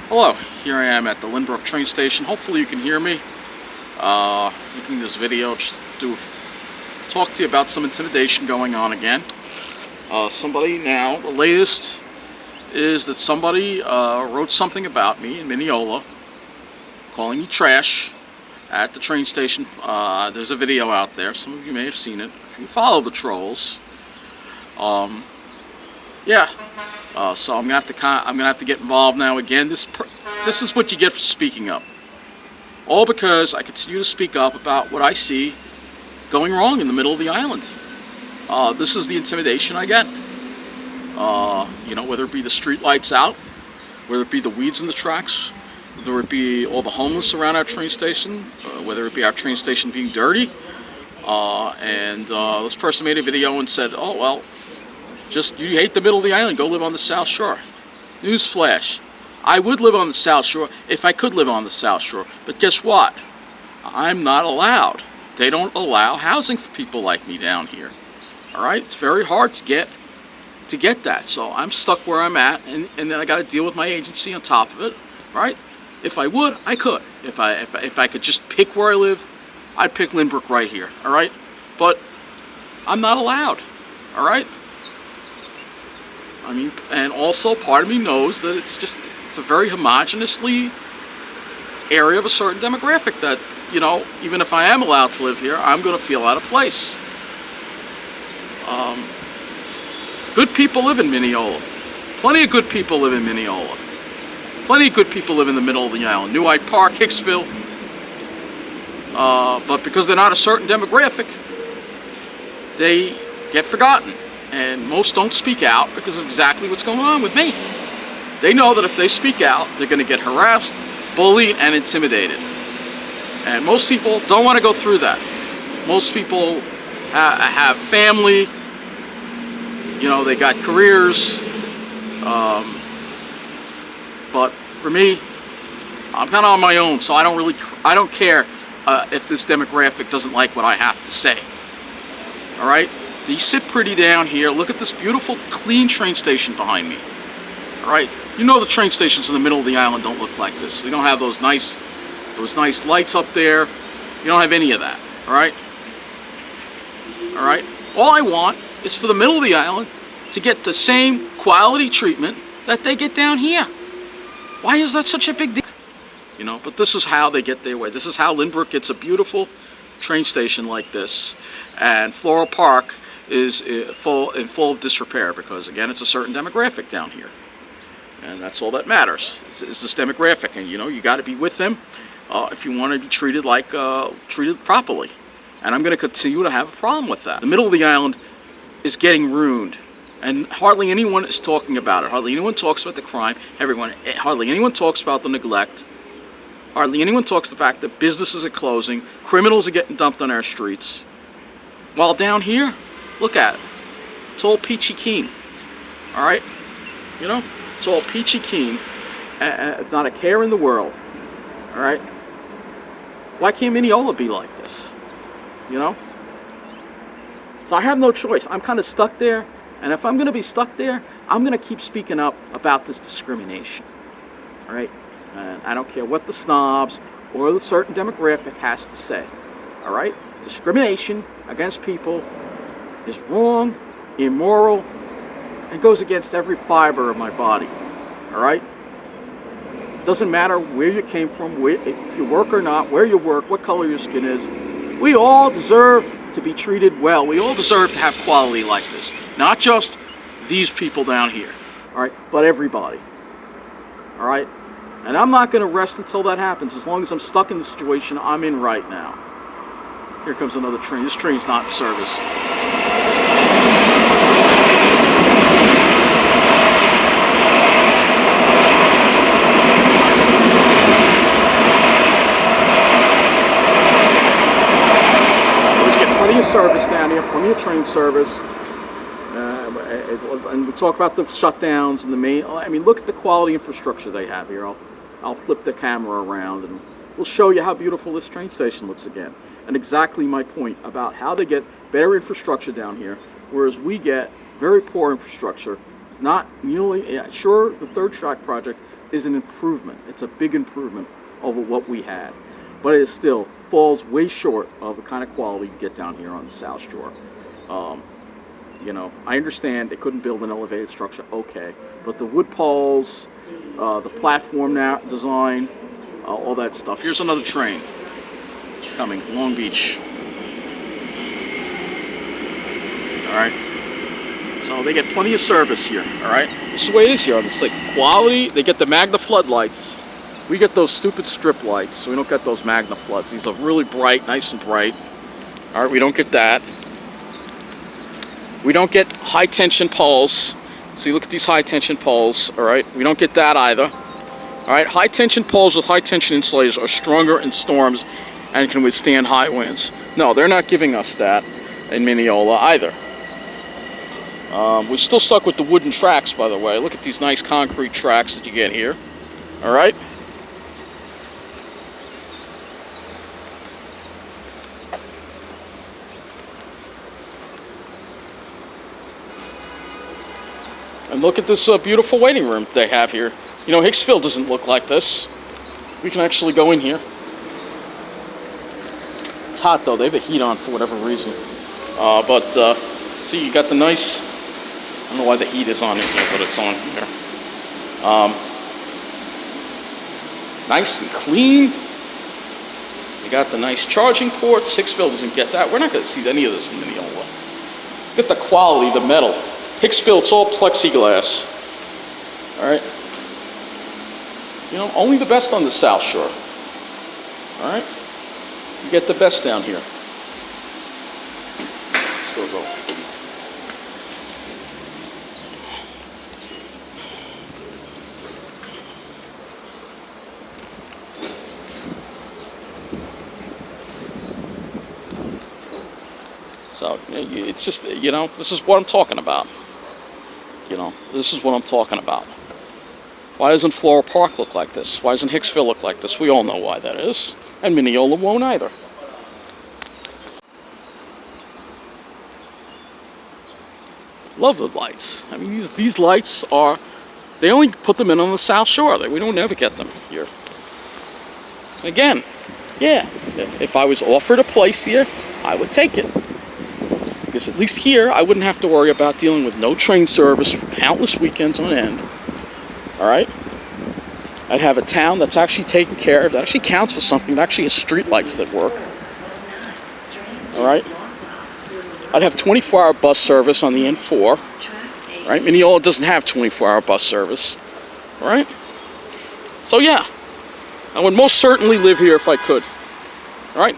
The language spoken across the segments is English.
Hello, here I am at the Lynbrook train station. Hopefully you can hear me. Making this video just to talk to you about some intimidation going on again. The latest is that somebody wrote something about me in Mineola, calling me trash at the train station. There's a video out there. Some of you may have seen it. If you follow the trolls, so I'm gonna have to get involved now again. This is what you get for speaking up. All because I continue to speak up about what I see going wrong in the middle of the island. This is the intimidation I get. Whether it be the street lights out, whether it be the weeds in the tracks, whether it be all the homeless around our train station, whether it be our train station being dirty. This person made a video and said, "Oh well, you hate the middle of the island, go live on the South Shore." Newsflash, I would live on the South Shore if I could live on the South Shore, but guess what? I'm not allowed. They don't allow housing for people like me down here. Alright, it's very hard to get that, so I'm stuck where I'm at, and then I got to deal with my agency on top of it, right? If I would, I could. If I could just pick where I live, I'd pick Lynbrook right here, alright? But I'm not allowed, alright? And also part of me knows that it's a very homogeneously area of a certain demographic that, even if I am allowed to live here, I'm going to feel out of place. Good people live in Mineola. Plenty of good people live in Mineola. Plenty of good people live in the middle of the island. New Hyde Park, Hicksville. But because they're not a certain demographic, they get forgotten. And most don't speak out because of exactly what's going on with me. They know that if they speak out, they're going to get harassed, bullied, and intimidated. And most people don't want to go through that. Most people have family, they got careers. But for me, I'm kind of on my own, so I don't care if this demographic doesn't like what I have to say. All right? They sit pretty down here. Look at this beautiful, clean train station behind me. All right, the train stations in the middle of the island don't look like this. We don't have those nice lights up there. You don't have any of that. All right. All right. All I want is for the middle of the island to get the same quality treatment that they get down here. Why is that such a big deal? But this is how they get their way. This is how Lynbrook gets a beautiful train station like this, and Floral Park is full of disrepair because, again, it's a certain demographic down here, and that's all that matters. It's this demographic, and you got to be with them if you want to be treated properly. And I'm going to continue to have a problem with that. The middle of the island is getting ruined, and hardly anyone is talking about it. Hardly anyone talks about the crime. Hardly anyone talks about the neglect. Hardly anyone talks the fact that businesses are closing, criminals are getting dumped on our streets. While down here, look at it. It's all peachy keen. All right? It's all peachy keen. Not a care in the world. All right? Why can't Mineola be like this? So I have no choice. I'm kind of stuck there. And if I'm going to be stuck there, I'm going to keep speaking up about this discrimination. All right? And I don't care what the snobs or the certain demographic has to say. All right? Discrimination against people is wrong, immoral, and goes against every fiber of my body. All right? It doesn't matter where you came from, if you work or not, where you work, what color your skin is. We all deserve to be treated well. We all deserve to have quality like this. Not just these people down here. All right? But everybody. All right? And I'm not going to rest until that happens, as long as I'm stuck in the situation I'm in right now. Here comes another train. This train's not in service. Always get plenty of service down here, plenty of train service. And we talk about the shutdowns and the main. Look at the quality infrastructure they have here. I'll flip the camera around and we'll show you how beautiful this train station looks again. And exactly my point about how they get better infrastructure down here, whereas we get very poor infrastructure. Not nearly, sure, the third track project is an improvement. It's a big improvement over what we had. But it still falls way short of the kind of quality you get down here on the South Shore. You know, I understand they couldn't build an elevated structure, okay. But the wood poles, the platform now design, all that stuff. Here's another train coming, Long Beach. All right. So they get plenty of service here. All right. This is the way it is here on the site. Quality. They get the Magna floodlights. We get those stupid strip lights, so we don't get those Magna floods. These are really bright, nice and bright. All right. We don't get that. We don't get high tension poles. So you look at these high tension poles. All right. We don't get that either. All right. High tension poles with high tension insulators are stronger in storms and can withstand high winds. No, they're not giving us that in Mineola either. We're still stuck with the wooden tracks, by the way. Look at these nice concrete tracks that you get here. All right. And look at this beautiful waiting room they have here. You know, Hicksville doesn't look like this. We can actually go in here. It's hot though. They have the heat on for whatever reason. See, you got the nice. I don't know why the heat is on in here, but it's on here. Nice and clean. You got the nice charging ports. Hicksville doesn't get that. We're not going to see any of this in Mineola. Look at the quality, the metal. Hicksville, it's all plexiglass. All right. You know, only the best on the South Shore. All right. You get the best down here. Still go. So it's just, you know, this is what I'm talking about. You know, this is what I'm talking about. Why doesn't Floral Park look like this? Why doesn't Hicksville look like this? We all know why that is. And Mineola won't either. Love the lights. I mean, these lights are, they only put them in on the South Shore. We don't ever get them here. Again, yeah, if I was offered a place here, I would take it. Because at least here, I wouldn't have to worry about dealing with no train service for countless weekends on end. All right? I'd have a town that's actually taken care of, that actually counts for something, that actually has street lights that work. All right? I'd have 24-hour bus service on the N4. Right? Mineola doesn't have 24-hour bus service. All right? So yeah, I would most certainly live here if I could. All right?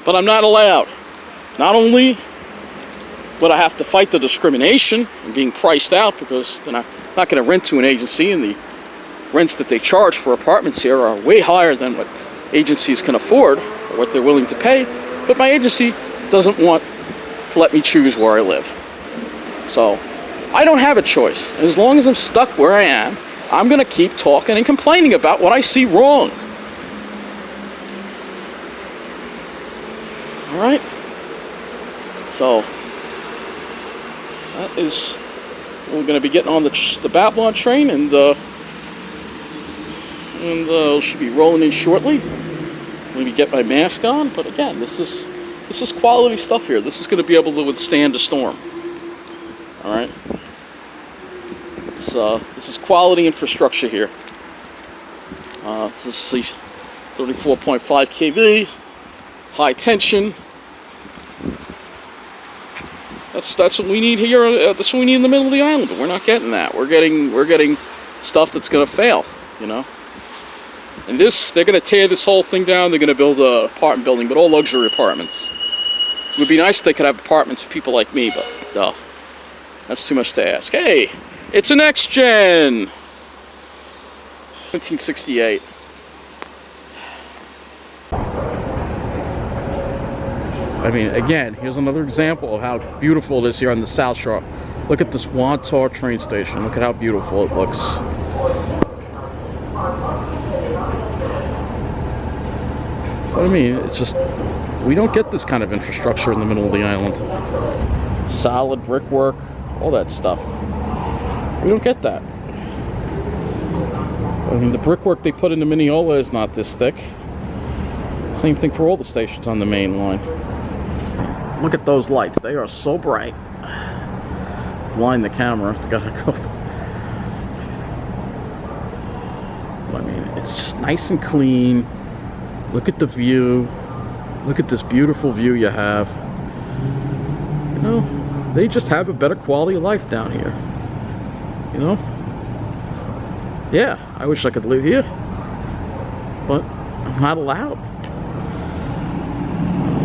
But I'm not allowed. Not only would I have to fight the discrimination and being priced out because then I'm not going to rent to an agency, and the rents that they charge for apartments here are way higher than what agencies can afford or what they're willing to pay. But my agency doesn't want to let me choose where I live. So I don't have a choice. And as long as I'm stuck where I am, I'm going to keep talking and complaining about what I see wrong. All right? So that is, we're going to be getting on the Babylon train, and should be rolling in shortly. Maybe get my mask on, but again, this is quality stuff here. This is going to be able to withstand a storm. All right. This is quality infrastructure here. This is 34.5 kV, high tension. That's what we need here. That's what we need in the middle of the island. But we're not getting that. We're getting stuff that's going to fail. You know. And they're going to tear this whole thing down. They're going to build an apartment building, but all luxury apartments. It would be nice if they could have apartments for people like me, but no, that's too much to ask. Hey, it's a next gen. 1968. I mean, again, here's another example of how beautiful it is here on the South Shore. Look at this Wantar train station. Look at how beautiful it looks. So, I mean, it's just, we don't get this kind of infrastructure in the middle of the island. Solid brickwork, all that stuff. We don't get that. I mean, the brickwork they put into Mineola is not this thick. Same thing for all the stations on the main line. Look at those lights. They are so bright. Blind the camera. It's gotta go. I mean, it's just nice and clean. Look at the view. Look at this beautiful view you have. You know, they just have a better quality of life down here. You know? Yeah, I wish I could live here, but I'm not allowed.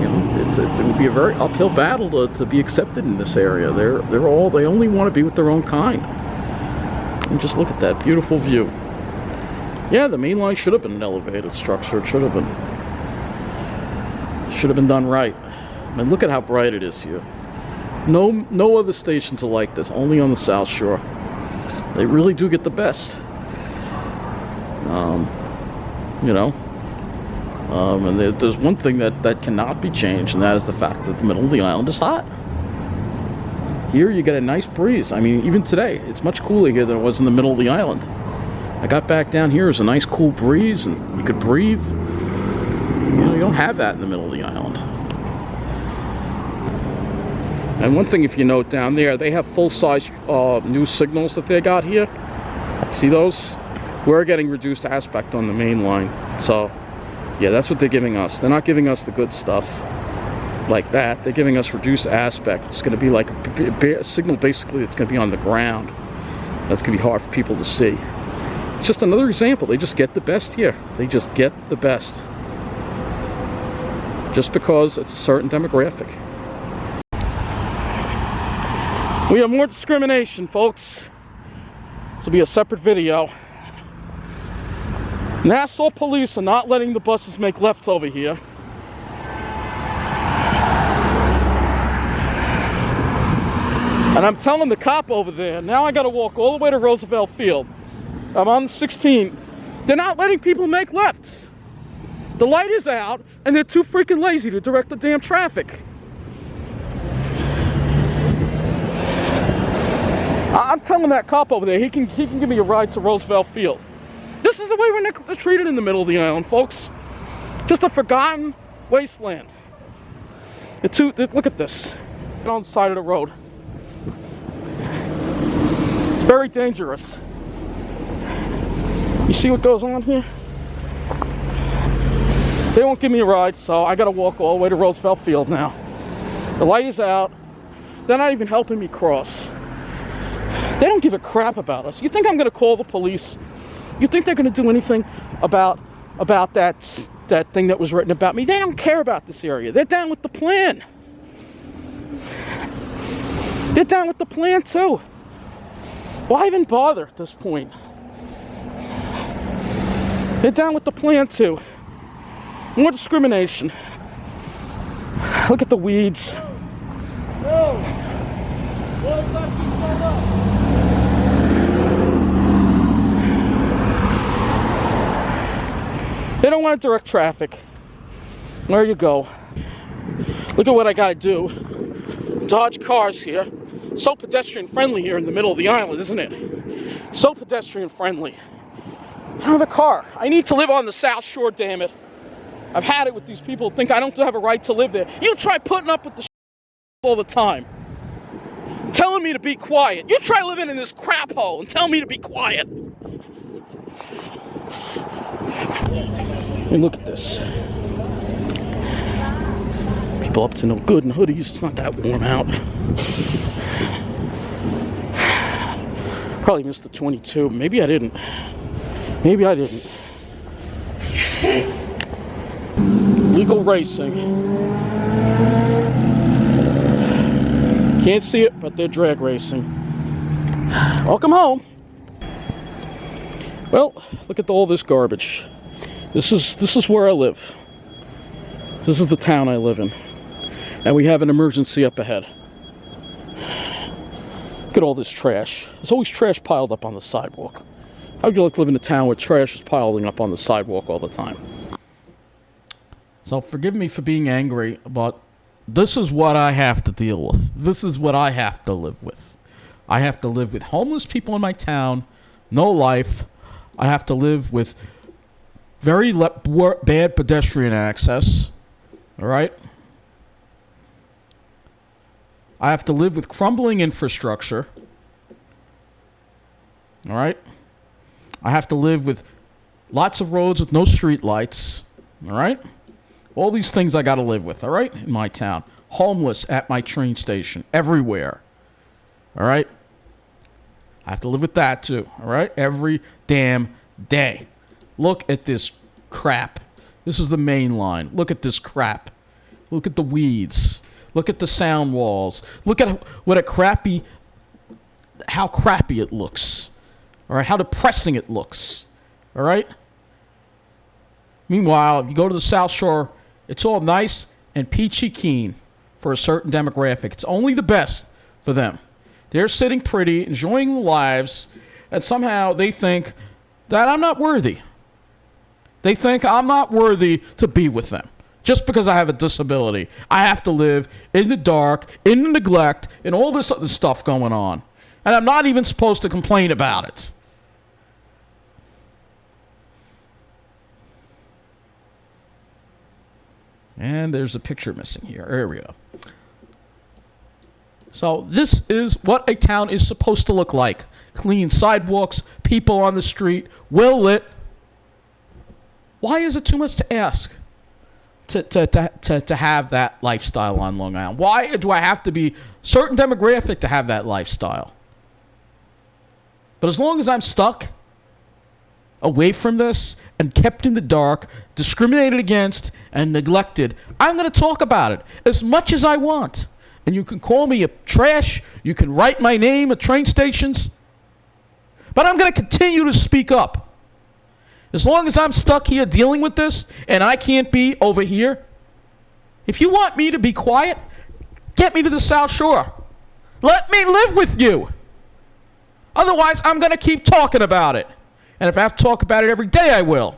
You know, it would be a very uphill battle to be accepted in this area. They only want to be with their own kind. And just look at that beautiful view. Yeah, the main line should have been an elevated structure. It should have been done right. And look at how bright it is here. No other stations are like this. Only on the South Shore. They really do get the best. You know, and there's one thing that cannot be changed, and that is the fact that the middle of the island is hot. Here you get a nice breeze. I mean, even today, it's much cooler here than it was in the middle of the island. I got back down here, it was a nice cool breeze, and you could breathe. You know, you don't have that in the middle of the island. And one thing, if you note down there, they have full-size new signals that they got here. See those? We're getting reduced aspect on the main line. So, yeah, that's what they're giving us. They're not giving us the good stuff like that. They're giving us reduced aspect. It's going to be like a signal, basically, that's going to be on the ground. That's going to be hard for people to see. It's just another example. They just get the best here. They just get the best. Just because it's a certain demographic. We have more discrimination, folks. This will be a separate video. Nassau police are not letting the buses make lefts over here. And I'm telling the cop over there, now I gotta walk all the way to Roosevelt Field. I'm on 16. They're not letting people make lefts. The light is out, and they're too freaking lazy to direct the damn traffic. I'm telling that cop over there, he can give me a ride to Roosevelt Field. This is the way we're treated in the middle of the island, folks. Just a forgotten wasteland. Look at this. On the side of the road. It's very dangerous. You see what goes on here? They won't give me a ride, so I gotta walk all the way to Roosevelt Field now. The light is out. They're not even helping me cross. They don't give a crap about us. You think I'm gonna call the police? You think they're gonna do anything about that thing that was written about me? They don't care about this area. They're down with the plan. They're down with the plan too. Why even bother at this point? They're down with the plan too. More discrimination. Look at the weeds. They don't want to direct traffic. There you go. Look at what I gotta do. Dodge cars here. So pedestrian friendly here in the middle of the island, isn't it? So pedestrian friendly. I don't have a car. I need to live on the South Shore, damn it. I've had it with these people who think I don't have a right to live there. You try putting up with the all the time. Telling me to be quiet. You try living in this crap hole and tell me to be quiet. And look at this. People up to no good in hoodies. It's not that warm out. Probably missed the 22. Maybe I didn't. Maybe I didn't. Legal racing. Can't see it, but they're drag racing. Welcome home. Well, look at all this garbage. This is where I live. This is the town I live in. And we have an emergency up ahead. Look at all this trash. There's always trash piled up on the sidewalk. How would you like to live in a town where trash is piling up on the sidewalk all the time? So forgive me for being angry, but this is what I have to deal with. This is what I have to live with. I have to live with homeless people in my town, no life. I have to live with very bad pedestrian access. All right? I have to live with crumbling infrastructure. All right? I have to live with lots of roads with no street lights. All right? All these things I got to live with, all right, in my town. Homeless at my train station, everywhere. All right? I have to live with that too, all right? Every damn day. Look at this crap. This is the main line. Look at this crap. Look at the weeds. Look at the sound walls. Look at how crappy it looks. All right, how depressing it looks. All right? Meanwhile, you go to the South Shore, it's all nice and peachy keen for a certain demographic. It's only the best for them. They're sitting pretty, enjoying their lives, and somehow they think that I'm not worthy. They think I'm not worthy to be with them. Just because I have a disability, I have to live in the dark, in the neglect, and all this other stuff going on. And I'm not even supposed to complain about it. And there's a picture missing here. There we go. So this is what a town is supposed to look like. Clean sidewalks, people on the street, well lit. Why is it too much to ask to have that lifestyle on Long Island? Why do I have to be a certain demographic to have that lifestyle? But as long as I'm stuck away from this and kept in the dark, discriminated against, and neglected, I'm going to talk about it as much as I want. And you can call me a trash. You can write my name at train stations. But I'm going to continue to speak up. As long as I'm stuck here dealing with this and I can't be over here, if you want me to be quiet, get me to the South Shore. Let me live with you. Otherwise, I'm going to keep talking about it. And if I have to talk about it every day, I will.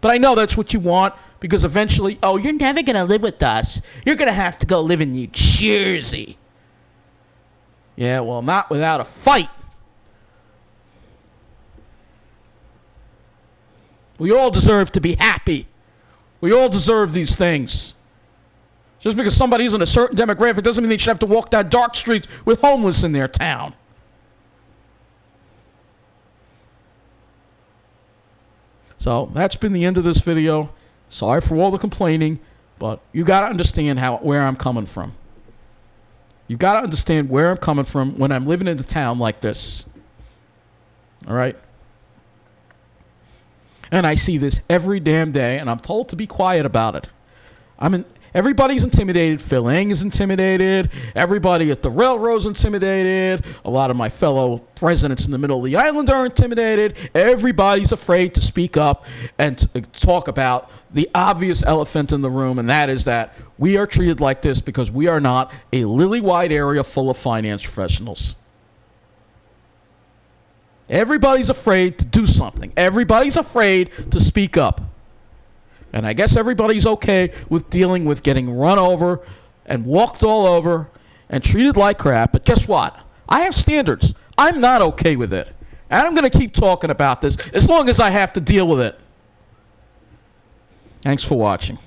But I know that's what you want because eventually, oh, you're never going to live with us. You're going to have to go live in New Jersey. Yeah, well, not without a fight. We all deserve to be happy. We all deserve these things. Just because somebody's in a certain demographic doesn't mean they should have to walk down dark streets with homeless in their town. So that's been the end of this video. Sorry for all the complaining, but you got to understand where I'm coming from. You got to understand where I'm coming from when I'm living in a town like this. All right? And I see this every damn day, and I'm told to be quiet about it. Everybody's intimidated. Phil Eng is intimidated. Everybody at the railroad's intimidated. A lot of my fellow residents in the middle of the island are intimidated. Everybody's afraid to speak up and to talk about the obvious elephant in the room, and that is that we are treated like this because we are not a lily-white area full of finance professionals. Everybody's afraid to do something. Everybody's afraid to speak up. And I guess everybody's okay with dealing with getting run over and walked all over and treated like crap. But guess what? I have standards. I'm not okay with it. And I'm going to keep talking about this as long as I have to deal with it. Thanks for watching.